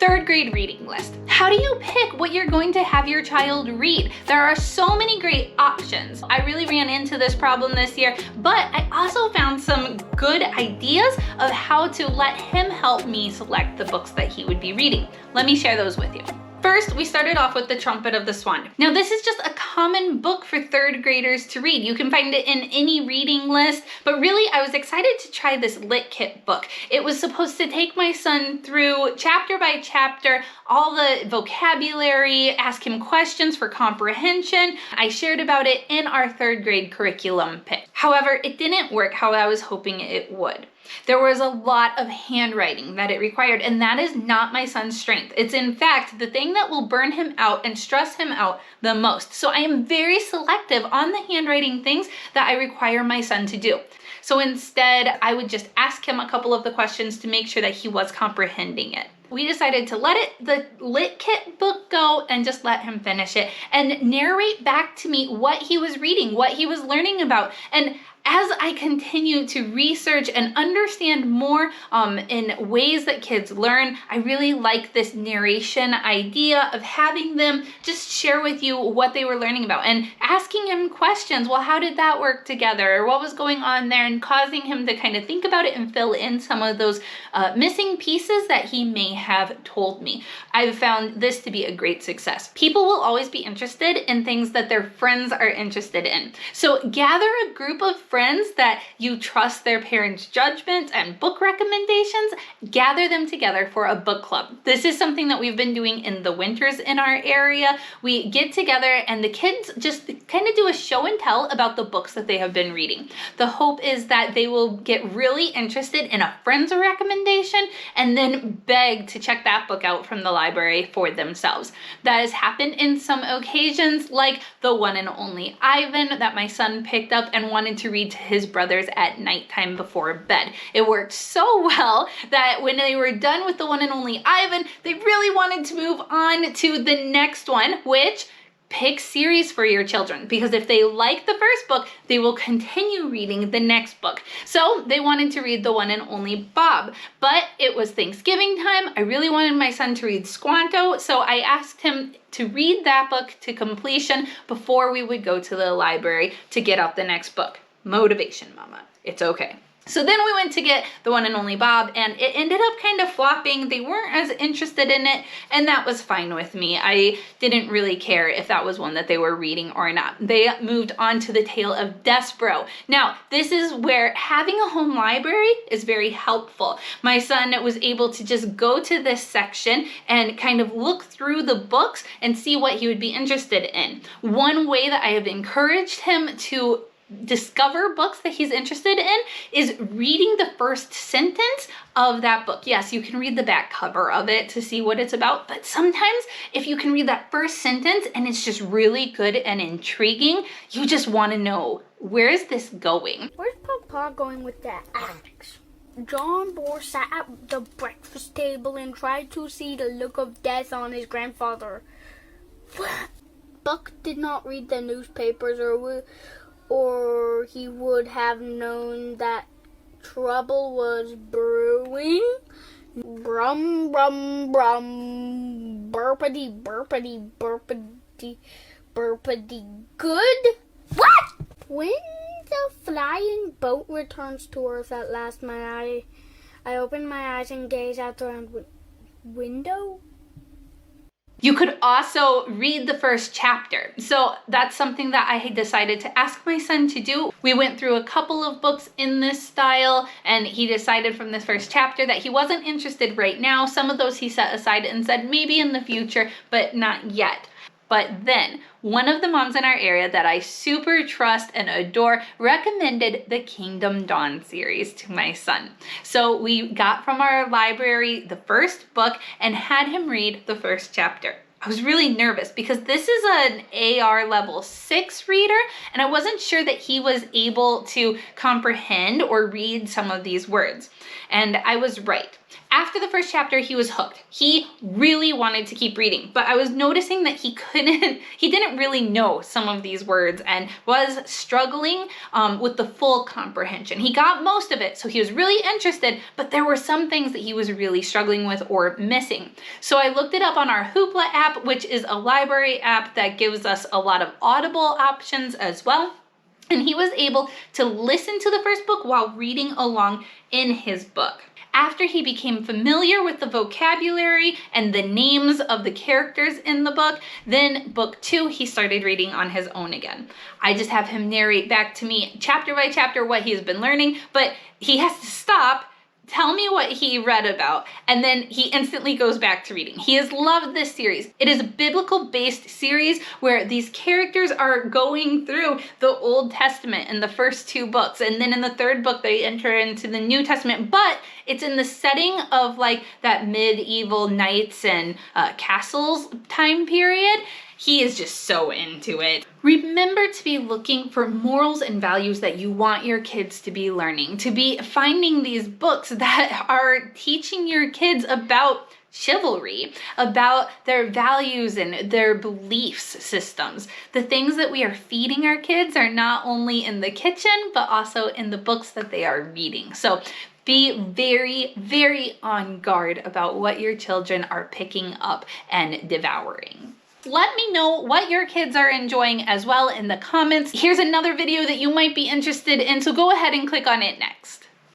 third grade reading list. How do you pick what you're going to have your child read? There are so many great options. I really ran into this problem this year, but I also found some good ideas of how to let him help me select the books that he would be reading. Let me share those with you. First, we started off with The Trumpet of the Swan. Now, this is just a common book for third graders to read. You can find it in any reading list, but really, I was excited to try this Lit Kit book. It was supposed to take my son through chapter by chapter, all the vocabulary, ask him questions for comprehension. I shared about it in our third grade curriculum pick. However, it didn't work how I was hoping it would. There was a lot of handwriting that it required, and that is not my son's strength. It's in fact the thing that will burn him out and stress him out the most. So I am very selective on the handwriting things that I require my son to do. So instead, I would just ask him a couple of the questions to make sure that he was comprehending it. We decided to let the Lit Kit book go and just let him finish it and narrate back to me what he was reading, what he was learning about. And as I continue to research and understand more in ways that kids learn, I really like this narration idea of having them just share with you what they were learning about and asking him questions. Well, how did that work together? Or what was going on there? And causing him to kind of think about it and fill in some of those missing pieces that he may have told me. I've found this to be a great success. People will always be interested in things that their friends are interested in. So gather a group of friends that you trust their parents' judgment and book recommendations, gather them together for a book club. This is something that we've been doing in the winters in our area. We get together and the kids just kind of do a show and tell about the books that they have been reading. The hope is that they will get really interested in a friend's recommendation and then beg to check that book out from the library for themselves. That has happened in some occasions, like the one and only Ivan that my son picked up and wanted to read to his brothers at nighttime before bed. It worked so well that when they were done with the one and only Ivan, they really wanted to move on to the next one, which pick series for your children, because if they like the first book, they will continue reading the next book. So they wanted to read the one and only Bob, but it was Thanksgiving time. I really wanted my son to read Squanto, so I asked him to read that book to completion before we would go to the library to get out the next book. Motivation, mama. It's okay. So then we went to get the one and only Bob, and it ended up kind of flopping. They weren't as interested in it, and that was fine with me. I didn't really care if that was one that they were reading or not. They moved on to the Tale of Despero. Now, this is where having a home library is very helpful. My son was able to just go to this section and kind of look through the books and see what he would be interested in. One way that I have encouraged him to discover books that he's interested in is reading the first sentence of that book. Yes, you can read the back cover of it to see what it's about, but sometimes if you can read that first sentence and it's just really good and intriguing, you just want to know, where is this going? Where's Papa going with that axe? John Bohr sat at the breakfast table and tried to see the look of death on his grandfather. Buck did not read the newspapers, or he would have known that trouble was brewing. Brum, brum, brum. Burpity, burpity, burpity, burpity. Good? What? When the flying boat returns to Earth at last, I opened my eyes and gazed out the window. You could also read the first chapter. So that's something that I had decided to ask my son to do. We went through a couple of books in this style, and he decided from this first chapter that he wasn't interested right now. Some of those he set aside and said maybe in the future, but not yet. But then one of the moms in our area that I super trust and adore recommended the Kingdom Dawn series to my son. So we got from our library the first book and had him read the first chapter. I was really nervous because this is an AR level 6 reader, and I wasn't sure that he was able to comprehend or read some of these words. And I was right. After the first chapter, he was hooked. He really wanted to keep reading, but I was noticing that he didn't really know some of these words and was struggling with the full comprehension. He got most of it, so he was really interested, but there were some things that he was really struggling with or missing. So I looked it up on our Hoopla app, which is a library app that gives us a lot of Audible options as well. And he was able to listen to the first book while reading along in his book. After he became familiar with the vocabulary and the names of the characters in the book, then book 2, he started reading on his own again. I just have him narrate back to me chapter by chapter what he's been learning, but he has to stop, tell me what he read about, and then he instantly goes back to reading. He has loved this series. It is a biblical-based series where these characters are going through the Old Testament in the first 2 books, and then in the 3rd book they enter into the New Testament, but it's in the setting of like that medieval knights and castles time period. He is just so into it. Remember to be looking for morals and values that you want your kids to be learning, to be finding these books that are teaching your kids about chivalry, about their values and their beliefs systems. The things that we are feeding our kids are not only in the kitchen, but also in the books that they are reading. So be very, very on guard about what your children are picking up and devouring. Let me know what your kids are enjoying as well in the comments. Here's another video that you might be interested in, so go ahead and click on it next.